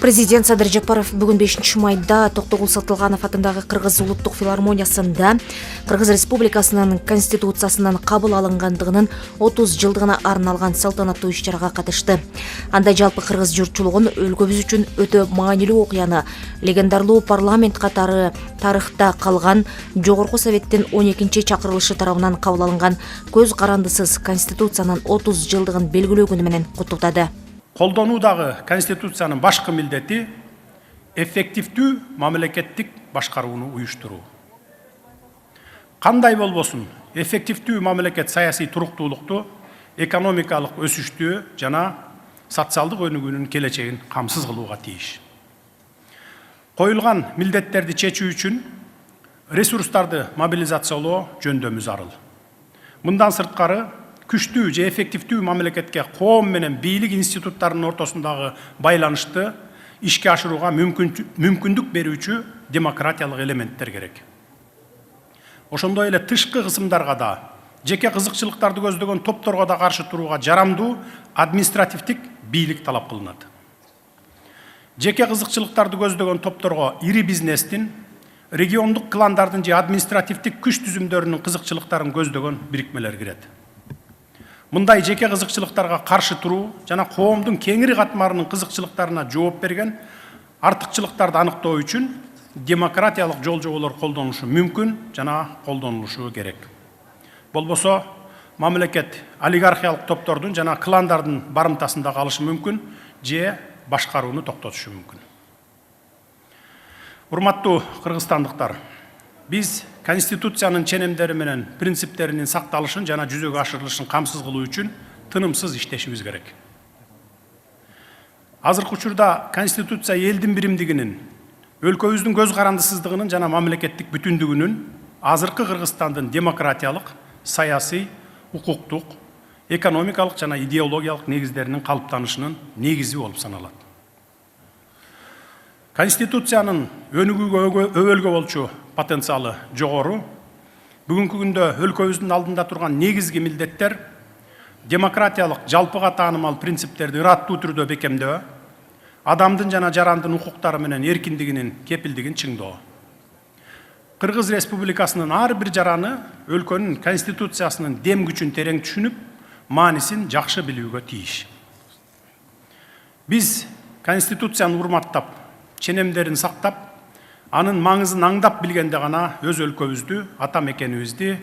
Президент Садыр Жапаров бүгін 5 майда Тоқтоғұл Сатылғанов атындағы Қырғыз ұлттық филармониясында Қырғыз Республикасының Конституциясынан қабыл алынғандығының 30 жылдығына арналған салтанатты иш-чараға қатысты. Анда жалпы Қырғыз жұртшылығын өлкөбүз үчүн өтө маанилүү окуяны, легендарлуу парламент катары тарыхта калган Жогорку Советтин 12-чи чакырылышы тарабынан кабыл алынган көз карандысыз Конституциянын 30 жылдыгын белгилөө күнү менен куттуктады. Колдонуудагы Конституциянын башкы милдети эффективдүү мамлекеттик башкарууну уюштуруу. Кандай болбосун, эффективдүү мамлекет саясий туруктуулукту, экономикалык өсүштү жана социалдык өнүгүүнүн келечегин камсыз кылууга тийиш. Коюлган милдеттерди чечүү үчүн ресурстарды мобилизациялоо жөндөмү зарыл. Мындан сырткары күчтүү же эффективдүү мамлекетке коом менен бийлик институттарынын ортосундагы байланышты ишке ашырууга мүмкүндүк берүүчү демократиялык элементтер керек. Ошондой эле тышкы кысымдарга да, жеке кызыкчылыктарды көздөгөн топторго да каршы турууга жарамдуу административдик бийлик талап кылынат. Жеке кызыкчылыктарды көздөгөн топторго ири бизнестин, региондук кландардын же административдик күч түзүмдөрүнүн кызыкчылыктарын көздөгөн бирикмелер кирет. Мындай жеке кызыкчылыктарга каршы туруу жана коомдун кеңири катмарынын кызыкчылыктарына жооп берген артыкчылыктарды аныктоо үчүн демократиялык жол жоболор колдонулушу мүмкүн жана колдонулушу керек. Болбосо мамлекет олигархиялык топтордун жана кландардын барымтасында калышы мүмкүн же башкарууну токтотушу мүмкүн. Урматтуу кыргызстандыктар, биз Конституциянын ченемдери менен принциптеринин сакталышын жана жүзөгө ашырылышын камсыз кылуу үчүн тынымсыз иштешибиз керек. Азыркы учурда Конституция элдин биримдигинин, өлкөбүздүн көз карандысыздыгынын жана мамлекеттик бүтүндүгүнүн азыркы Кыргызстандын демократиялык, саясий, укуктук, экономикалык жана идеологиялык негиздеринин калыптанышынын негизи болуп саналат. Конституциянын өнүгүүгө өбөлгө болчу потенциалы жогору. Бүгүнкү күндө өлкөбүздүн алдында турган негизги милдеттер демократиялык жалпыга таанымал принциптерди ыраттуу түрдө бекемдөө, адамдын жана жарандын укуктары менен эркиндигинин кепилдигин чыңдоо. Кыргыз Республикасынын ар бир жараны өлкөнүн Конституциясынын дем күчүн терең түшүнүп, маанисин жакшы билүүгө тийиш. Биз Конституцияны урматтап, ченемдерин сактап, анын маңызын аңдап билгенде гана өз өлкөбүздү, ата мекенибизди,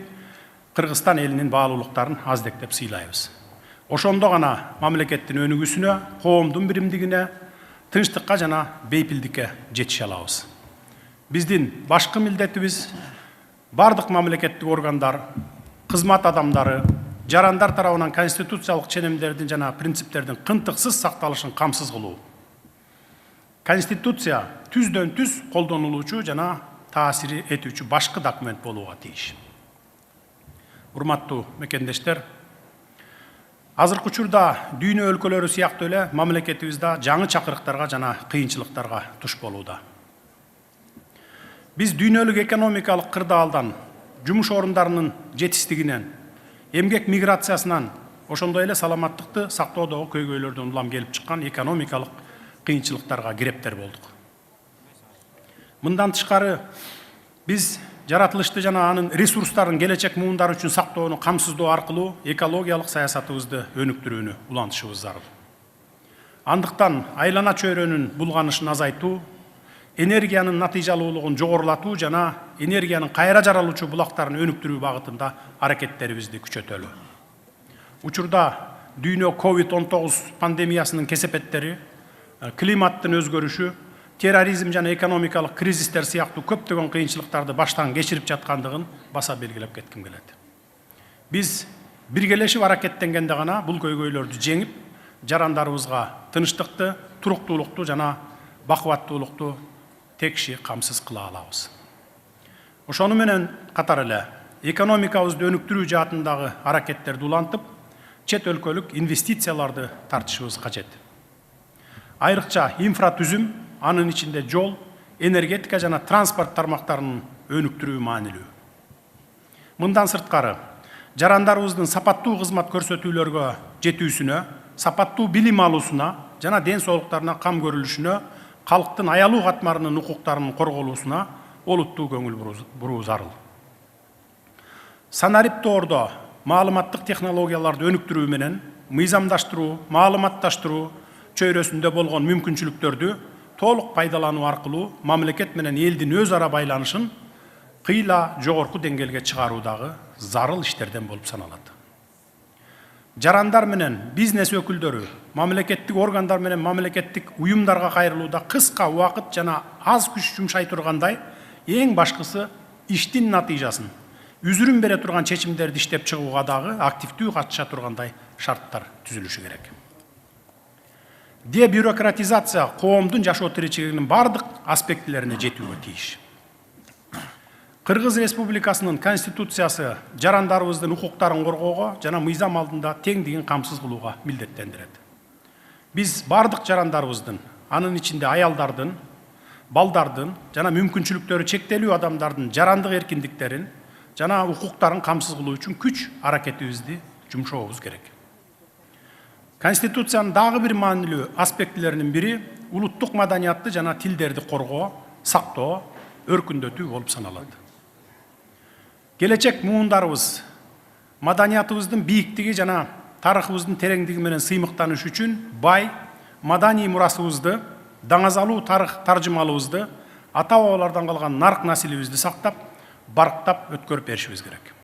Кыргызстан элинин баалуулуктарын аздектеп сыйлайбыз. Ошондо гана мамлекеттин өнүгүүсүнө, коомдун биримдигине, тынчтыкка жана бейпилдикке жетише алабыз. Биздин башкы милдетибиз бардык мамлекеттик органдар, кызмат адамдары, жарандар тарабынан конституциялык ченемдердин жана принциптердин кынтыксыз сакталышын камсыз кылуу. Конституция түздөн түз колдонулуучу жана таасир этүүчү башкы документ болууга тийиш. Урматтуу мекендештер, азыркы учурда дүйнө өлкөлөрү сыяктуу эле мамлекетибиз да жаңы чакырыктарга жана кыйынчылыктарга туш болууда. Биз дүйнөлүк экономикалык кырдаалдан, жумуш орундарынын жетиштигинен, эмгек миграциясынан, ошондой эле саламаттыкты сактоодогу көйгөйлөрдөн улам келип чыккан экономикалык кыйынчылыктарга кирептер болдук. Мындан тышкары биз жаратылышты жана анын ресурстарын келечек муундары үчүн сактоону камсыздоо аркылуу экологиялык саясатыбызды өнүктүрүүнү улантышыбыз зарыл. Андыктан айлана чөйрөнүн булганышын азайтуу, энергиянын натыйжалуулугун жогорулатуу жана энергиянын кайра жаралуучу булактарын өнүктүрүү багытында аракеттерибизди күчөтөлү. Учурда дүйнө COVID-19 пандемиясынын кесепеттери, климаттын өзгөрүшү, терроризм жана экономикалык кризистер сыяктуу көптөгөн кыйынчылыктарды баштан кечирип жаткандыгын баса белгилеп кетким келет. Биз биргелешип аракеттенгенде гана бул көйгөйлөрдү жеңип, жарандарыбызга тынчтыкты, туруктуулукту жана бакубаттуулукту текши камсыз кыла алабыз. Ошону менен катар эле экономикабызды өнүктүрүү жаатындагы аракеттерди улантып, чет өлкөлүк инвестицияларды тартышыбыз кажет. Айрыкча инфратүзүм, анын ичинде жол, энергетика жана транспорт тармактарынын өнүктүрүү маанилүү. Мындан сырткары, жарандарыбыздын сапаттуу кызмат көрсөтүүлөргө жетүүсүнө, сапаттуу билим алуусуна жана ден соолуктарына кам көрүлүшүнө халыктын аялуу катмарынын укуктарынын корголуусуна олуттуу көңүл буруу зарыл. Санариптүү ордо маалыматтык технологияларды өнүктүрүү менен мыйзамдаштыруу, маалыматташтыруу чөйрөсүндө болгон мүмкүнчүлүктөрдү толук пайдалануу аркылуу мамлекет менен элдин өз ара байланышын кыйла жогорку деңгээлге чыгаруудагы зарыл иштерден болуп саналат. Жарандар менен бизнес өкүлдөрү мамлекеттик органдар менен мамлекеттик уюмдарга кайрылууда кыска убакыт жана аз күч жумшай тургандай, эң башкысы иштин натыйжасын үзүрүн бере турган чечимдерди иштеп чыгууга дагы активдүү катыша тургандай шарттар түзүлүшү керек. Дебюрократизация коомдун жашоо тиричилигинин бардык аспектилерине жетүүгө тийиш. Кыргыз Республикасынын Конституциясы жарандарыбыздын укуктарын коргоого жана мыйзам алдында теңдигин камсыз кылууга милдеттендирет. Биз бардык жарандарыбыздын, анын ичинде аялдардын, балдардын жана мүмкүнчүлүктөрү чектелүү адамдардын жарандык эркиндиктерин жана укуктарын камсыз кылуу үчүн күч аракетибизди жумшообуз керек. Конституциянын дагы бир маанилүү аспектилеринин бири улуттук маданиятты жана тилдерди коргоо, сактоо, өркүндөтүү болуп саналат. Келечек муундарыбыз маданиятыбыздын бийиктиги жана тарыхыбыздын тереңдиги менен сыймыктаныш үчүн бай маданий мурасыбызды, даңазалуу тарых таржымалыбызды, ата бабалардан калган нарк насилибизди сактап, барктап өткөрүп беришибиз керек.